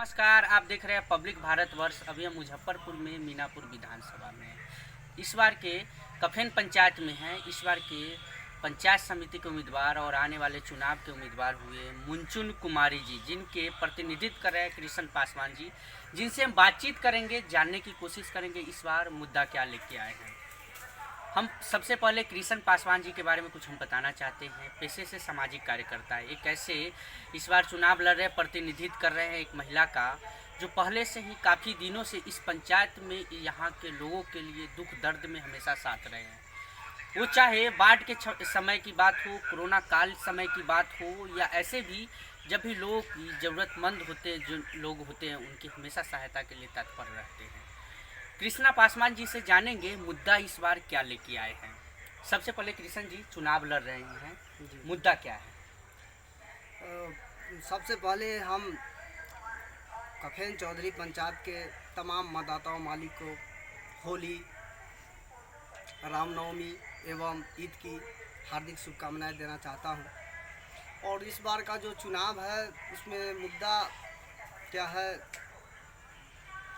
नमस्कार। आप देख रहे हैं पब्लिक भारतवर्ष। अभी हम मुजफ्फरपुर में मीनापुर विधानसभा में हैं। इस बार के कफेन पंचायत में हैं। इस बार के पंचायत समिति के उम्मीदवार और आने वाले चुनाव के उम्मीदवार हुए मुंचुन कुमारी जी, जिनके प्रतिनिधित्व कर रहे हैं कृष्ण पासवान जी, जिनसे हम बातचीत करेंगे, जानने की कोशिश करेंगे इस बार मुद्दा क्या लेके आए हैं। हम सबसे पहले कृष्ण पासवान जी के बारे में कुछ हम बताना चाहते हैं। पेशे से सामाजिक कार्यकर्ता है। एक ऐसे इस बार चुनाव लड़ रहे, प्रतिनिधित्व कर रहे हैं एक महिला का, जो पहले से ही काफ़ी दिनों से इस पंचायत में यहाँ के लोगों के लिए दुख दर्द में हमेशा साथ रहे हैं। वो चाहे बाढ़ के समय की बात हो, कोरोना काल समय की बात हो, या ऐसे भी जब भी लोगों की ज़रूरतमंद होते हैं, जो लोग होते हैं उनकी हमेशा सहायता के लिए तत्पर रहते हैं। कृष्णा पासवान जी से जानेंगे मुद्दा इस बार क्या लेके आए हैं। सबसे पहले कृष्ण जी, चुनाव लड़ रहे हैं, मुद्दा क्या है? सबसे पहले हम कफेन चौधरी पंचायत के तमाम मतदाताओं मालिक को होली, रामनवमी एवं ईद की हार्दिक शुभकामनाएं देना चाहता हूं। और इस बार का जो चुनाव है उसमें मुद्दा क्या है,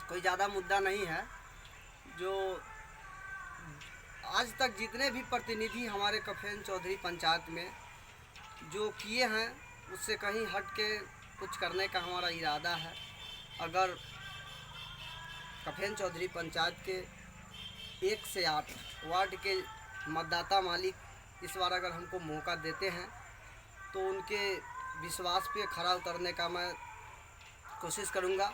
कोई ज़्यादा मुद्दा नहीं है। जो आज तक जितने भी प्रतिनिधि हमारे कफेन चौधरी पंचायत में जो किए हैं उससे कहीं हट के कुछ करने का हमारा इरादा है। अगर कफेन चौधरी पंचायत के 1 से 8 वार्ड के मतदाता मालिक इस बार अगर हमको मौका देते हैं तो उनके विश्वास पे खरा उतरने का मैं कोशिश करूँगा।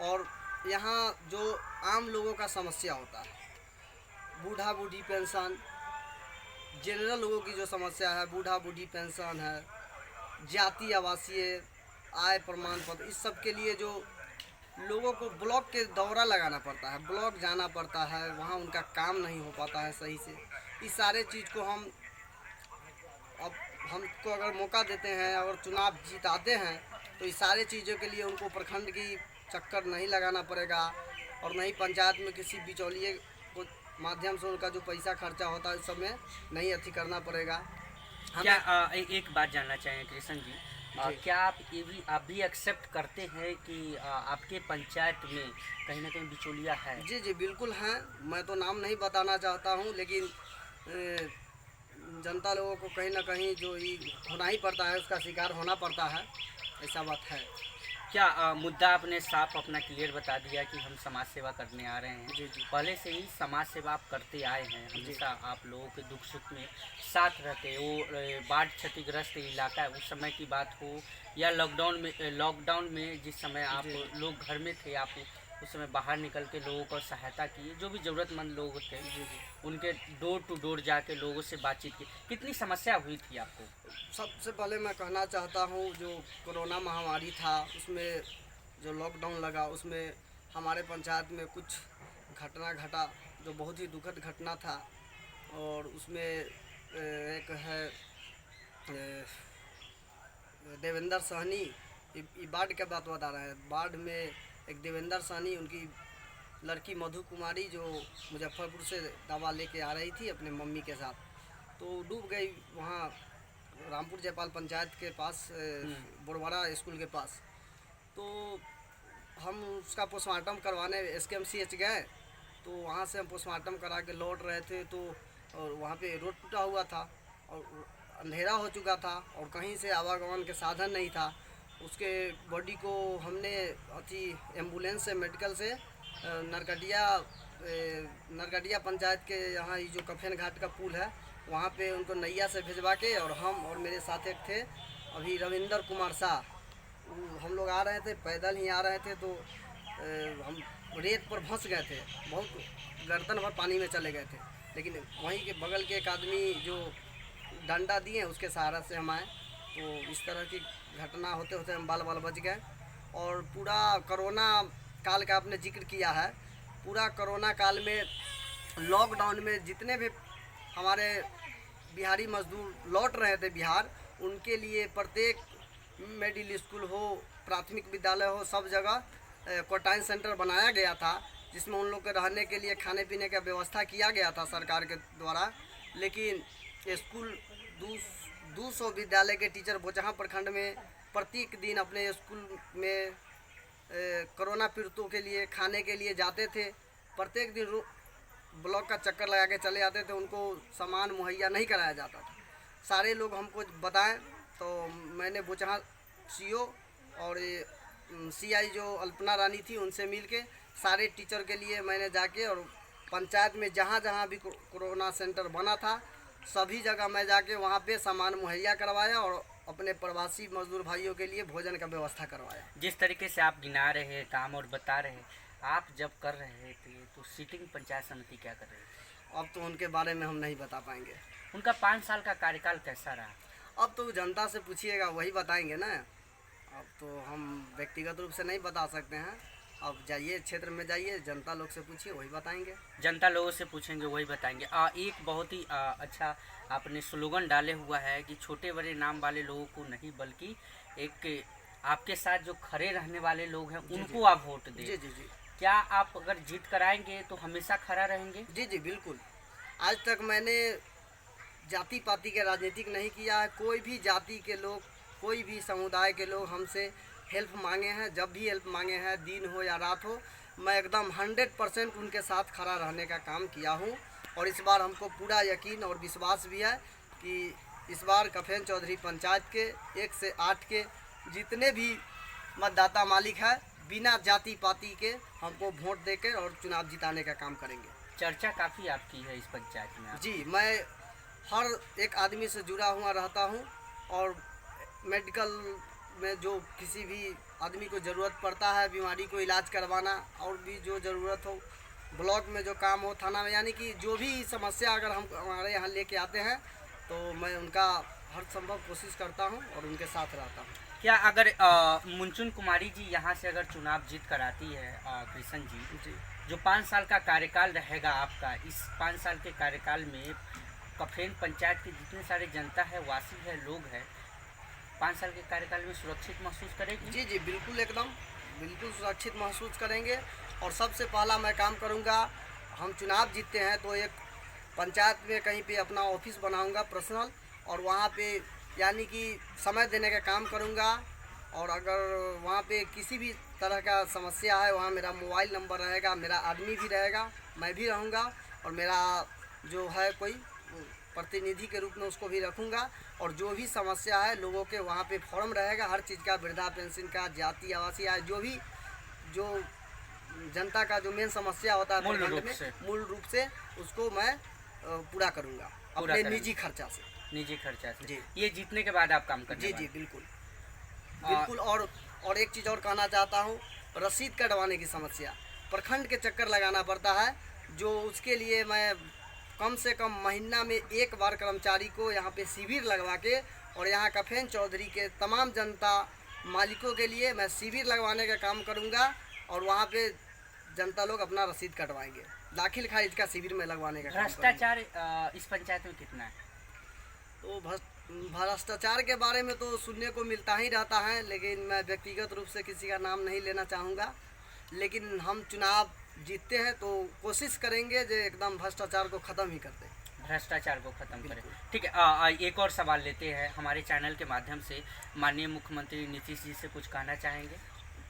और यहाँ जो आम लोगों का समस्या होता है, बूढ़ा बूढ़ी पेंशन, जनरल लोगों की जो समस्या है, बूढ़ा बूढ़ी पेंशन है, जाति आवासीय आय प्रमाण पत्र, इस सब के लिए जो लोगों को ब्लॉक के दौरा लगाना पड़ता है, ब्लॉक जाना पड़ता है, वहाँ उनका काम नहीं हो पाता है सही से। इस सारे चीज़ को हमको अगर मौका देते हैं और चुनाव जिताते हैं तो इस सारे चीज़ों के लिए उनको प्रखंड की चक्कर नहीं लगाना पड़ेगा और नहीं पंचायत में किसी बिचौलिए को माध्यम से उनका जो पैसा खर्चा होता है उस सब में नहीं अथी करना पड़ेगा। क्या एक बात जानना चाहेंगे कृष्ण जी, क्या आप भी एक्सेप्ट करते हैं कि आपके पंचायत में कहीं ना कहीं बिचौलिया है? जी जी बिल्कुल हैं। मैं तो नाम नहीं बताना चाहता हूँ, लेकिन जनता लोगों को कहीं ना कहीं जो ही होना ही पड़ता है, उसका शिकार होना पड़ता है, ऐसा बात है। क्या मुद्दा आपने साफ अपना क्लियर बता दिया कि हम समाज सेवा करने आ रहे हैं। जी जी पहले से ही समाज सेवा आप करते आए हैं, हमेशा आप लोगों के दुख सुख में साथ रहते। वो बाढ़ क्षतिग्रस्त इलाका है उस समय की बात हो, या लॉकडाउन में जिस समय आप लोग घर में थे, आप उस समय बाहर निकल के लोगों को सहायता किए, जो भी ज़रूरतमंद लोग थे उनके डोर टू डोर जाके लोगों से बातचीत की। कितनी समस्या हुई थी आपको? सबसे पहले मैं कहना चाहता हूँ, जो कोरोना महामारी था उसमें जो लॉकडाउन लगा उसमें हमारे पंचायत में कुछ घटना घटा जो बहुत ही दुखद घटना था। और उसमें एक है देवेंद्र सहनी, ये बाढ़ के बात बता रहे हैं। बाढ़ में एक देवेंद्र सहनी, उनकी लड़की मधु कुमारी जो मुजफ्फरपुर से दवा लेके आ रही थी अपने मम्मी के साथ, तो डूब गई वहाँ रामपुर जयपाल पंचायत के पास, बोरवाड़ा स्कूल के पास। तो हम उसका पोस्टमार्टम करवाने SKMCH गए, तो वहाँ से हम पोस्टमार्टम करा के लौट रहे थे तो और वहाँ पे रोड टूटा हुआ था और अंधेरा हो चुका था और कहीं से आवागमन के साधन नहीं था। उसके बॉडी को हमने अथी एम्बुलेंस से, मेडिकल से नरकटिया पंचायत के यहाँ जो कफेन घाट का पुल है वहाँ पे उनको नैया से भिजवा के, और हम और मेरे साथ एक थे अभी रविंदर कुमार शाह, हम लोग आ रहे थे, पैदल ही आ रहे थे, तो हम रेत पर फंस गए थे, बहुत गर्दन भर पानी में चले गए थे। लेकिन वहीं के बगल के एक आदमी जो डंडा दिए उसके सहारा से हम आए। तो इस तरह की घटना होते होते हम बाल बाल बच गए। और पूरा कोरोना काल का आपने जिक्र किया है, पूरा कोरोना काल में लॉकडाउन में जितने भी हमारे बिहारी मजदूर लौट रहे थे बिहार, उनके लिए प्रत्येक मिडिल स्कूल हो, प्राथमिक विद्यालय हो, सब जगह क्वारंटाइन सेंटर बनाया गया था, जिसमें उन लोग के रहने के लिए खाने पीने का व्यवस्था किया गया था सरकार के द्वारा। लेकिन स्कूल 200 विद्यालय के टीचर बोचहां प्रखंड में प्रत्येक दिन अपने स्कूल में कोरोना पीड़ितों के लिए खाने के लिए जाते थे। प्रत्येक दिन ब्लॉक का चक्कर लगा के चले जाते थे, उनको सामान मुहैया नहीं कराया जाता था। सारे लोग हमको बताएं तो मैंने बुचहा सीओ और सीआई जो अल्पना रानी थी उनसे मिल के सारे टीचर के लिए मैंने जाके और पंचायत में जहाँ जहाँ भी कोरोना सेंटर बना था सभी जगह मैं जाके वहाँ पे सामान मुहैया करवाया और अपने प्रवासी मजदूर भाइयों के लिए भोजन का व्यवस्था करवाया। जिस तरीके से आप गिना रहे हैं काम और बता रहे हैं, आप जब कर रहे थे तो सिटिंग पंचायत समिति क्या कर रही थी? अब तो उनके बारे में हम नहीं बता पाएंगे। उनका 5 साल का कार्यकाल कैसा रहा? अब तो जनता से पूछिएगा, वही बताएंगे ना। अब तो हम व्यक्तिगत रूप से नहीं बता सकते हैं। अब जाइए क्षेत्र में जाइए, जनता लोग से पूछिए, वही बताएंगे। जनता लोगों से पूछेंगे वही बताएंगे। एक बहुत ही अच्छा आपने स्लोगन डाले हुआ है कि छोटे बड़े नाम वाले लोगों को नहीं बल्कि एक आपके साथ जो खड़े रहने वाले लोग हैं उनको आप वोट दें। जी जी जी। क्या आप अगर जीत कराएंगे तो हमेशा खड़ा रहेंगे? जी जी बिल्कुल। आज तक मैंने जाति पाति के राजनीतिक नहीं किया है। कोई भी जाति के लोग, कोई भी समुदाय के लोग हमसे हेल्प मांगे हैं, जब भी हेल्प मांगे हैं, दिन हो या रात हो, मैं एकदम 100% उनके साथ खड़ा रहने का काम किया हूं। और इस बार हमको पूरा यकीन और विश्वास भी है कि इस बार कफेन चौधरी पंचायत के 1 से 8 के जितने भी मतदाता मालिक है बिना जाति पाति के हमको वोट देकर और चुनाव जिताने का काम करेंगे। चर्चा काफ़ी आपकी है इस पंचायत में। जी, मैं हर एक आदमी से जुड़ा हुआ रहता हूं और मेडिकल में जो किसी भी आदमी को ज़रूरत पड़ता है, बीमारी को इलाज करवाना और भी जो ज़रूरत हो, ब्लॉक में जो काम हो, थाना में, यानी कि जो भी समस्या अगर हम हमारे यहाँ लेके आते हैं तो मैं उनका हर संभव कोशिश करता हूं और उनके साथ रहता हूं। क्या अगर मुंचुन कुमारी जी यहाँ से अगर चुनाव जीत कराती है कृष्ण जी, जो 5 साल का कार्यकाल रहेगा आपका, इस 5 साल के कार्यकाल में कफेन पंचायत के जितने सारे जनता है, वासी है, लोग हैं, 5 साल के कार्यकाल में सुरक्षित महसूस करेगी? जी जी बिल्कुल, एकदम बिल्कुल सुरक्षित महसूस करेंगे। और सबसे पहला मैं काम करूंगा, हम चुनाव जीतते हैं तो एक पंचायत में कहीं पे अपना ऑफिस बनाऊंगा पर्सनल, और वहाँ पे यानी कि समय देने का काम करूंगा। और अगर वहाँ पे किसी भी तरह का समस्या है, वहाँ मेरा मोबाइल नंबर रहेगा, मेरा आदमी भी रहेगा, मैं भी रहूँगा, और मेरा जो है कोई प्रतिनिधि के रूप में उसको भी रखूँगा। और जो भी समस्या है लोगों के वहाँ पे फॉर्म रहेगा, हर चीज़ का, वृद्धा पेंशन का, जाति आवासीय आय, जो भी जो जनता का जो मेन समस्या होता है मूल रूप से उसको मैं पूरा करूँगा अपने निजी खर्चा से। जी। ये जीतने के बाद आप काम करने? जी जी बिल्कुल बिल्कुल। और एक चीज़ और कहना चाहता हूँ, रसीद कटवाने की समस्या, प्रखंड के चक्कर लगाना पड़ता है, जो उसके लिए मैं कम से कम महीना में एक बार कर्मचारी को यहाँ पे शिविर लगवा के, और यहाँ कफेन चौधरी के तमाम जनता मालिकों के लिए मैं शिविर लगवाने का काम करूँगा। और वहाँ पे जनता लोग अपना रसीद कटवाएंगे, दाखिल खारिज का शिविर में लगवाने का। भ्रष्टाचार इस पंचायत में कितना है? तो भ्रष्टाचार के बारे में तो सुनने को मिलता ही रहता है, लेकिन मैं व्यक्तिगत रूप से किसी का नाम नहीं लेना चाहूँगा। लेकिन हम चुनाव जीतते हैं तो कोशिश करेंगे जो एकदम भ्रष्टाचार को ख़त्म ही कर दें। भ्रष्टाचार को ख़त्म करें, ठीक है। एक और सवाल लेते हैं हमारे चैनल के माध्यम से। माननीय मुख्यमंत्री नीतीश जी से कुछ कहना चाहेंगे?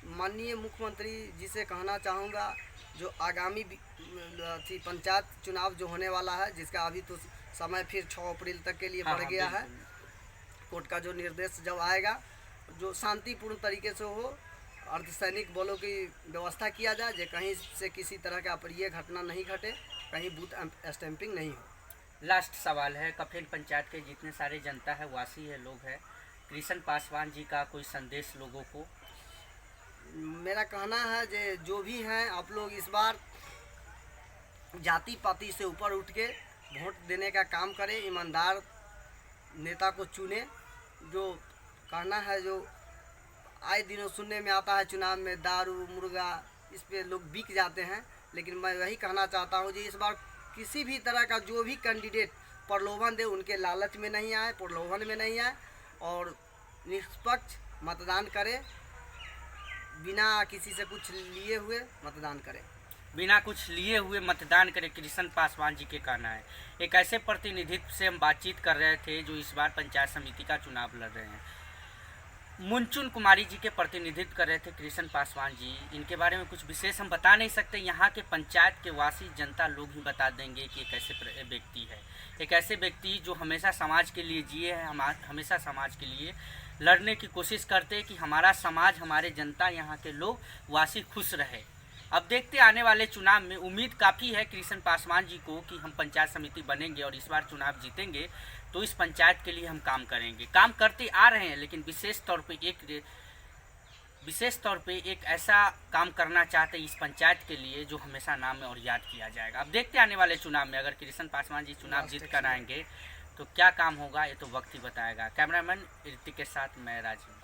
माननीय मुख्यमंत्री जी से कहना चाहूँगा, जो आगामी पंचायत चुनाव जो होने वाला है, जिसका अभी तो समय फिर 6 अप्रैल तक के लिए बढ़ गया है, कोर्ट का जो निर्देश जब आएगा, जो शांतिपूर्ण तरीके से हो, अर्धसैनिक बलों की व्यवस्था किया जाए, जो कहीं से किसी तरह का अप्रिय घटना नहीं घटे, कहीं बूथ स्टैंपिंग नहीं हो। लास्ट सवाल है, कफेन पंचायत के जितने सारे जनता है, वासी है, लोग हैं, कृष्ण पासवान जी का कोई संदेश लोगों को? मेरा कहना है जो भी हैं, आप लोग इस बार जाति पाति से ऊपर उठ के वोट देने का काम करें, ईमानदार नेता को चुने। जो कहना है, जो आए दिनों सुनने में आता है, चुनाव में दारू मुर्गा इस पे लोग बिक जाते हैं, लेकिन मैं वही कहना चाहता हूँ जी, इस बार किसी भी तरह का जो भी कैंडिडेट प्रलोभन दे, उनके लालच में नहीं आए, प्रलोभन में नहीं आए, और निष्पक्ष मतदान करें, बिना किसी से कुछ लिए हुए मतदान करें। बिना कुछ लिए हुए मतदान करें, कृष्ण पासवान जी के कहना है। एक ऐसे प्रतिनिधित्व से हम बातचीत कर रहे थे जो इस बार पंचायत समिति का चुनाव लड़ रहे हैं। मुनचुन कुमारी जी के प्रतिनिधित्व कर रहे थे कृष्ण पासवान जी। इनके बारे में कुछ विशेष हम बता नहीं सकते, यहाँ के पंचायत के वासी जनता लोग ही बता देंगे कि एक ऐसे व्यक्ति है, एक ऐसे व्यक्ति जो हमेशा समाज के लिए जिए हैं, हमेशा समाज के लिए लड़ने की कोशिश करते हैं कि हमारा समाज, हमारे जनता, यहाँ के लोग वासी खुश रहे। अब देखते आने वाले चुनाव में उम्मीद काफ़ी है कृष्ण पासवान जी को कि हम पंचायत समिति बनेंगे और इस बार चुनाव जीतेंगे तो इस पंचायत के लिए हम काम करेंगे। काम करते आ रहे हैं, लेकिन विशेष तौर पे एक ऐसा काम करना चाहते हैं इस पंचायत के लिए जो हमेशा नाम में और याद किया जाएगा। अब देखते आने वाले चुनाव में अगर कृष्ण पासवान जी चुनाव जीत कर आएंगे तो क्या काम होगा, ये तो वक्त ही बताएगा। कैमरामैन ऋतिक के साथ मैं राजीव।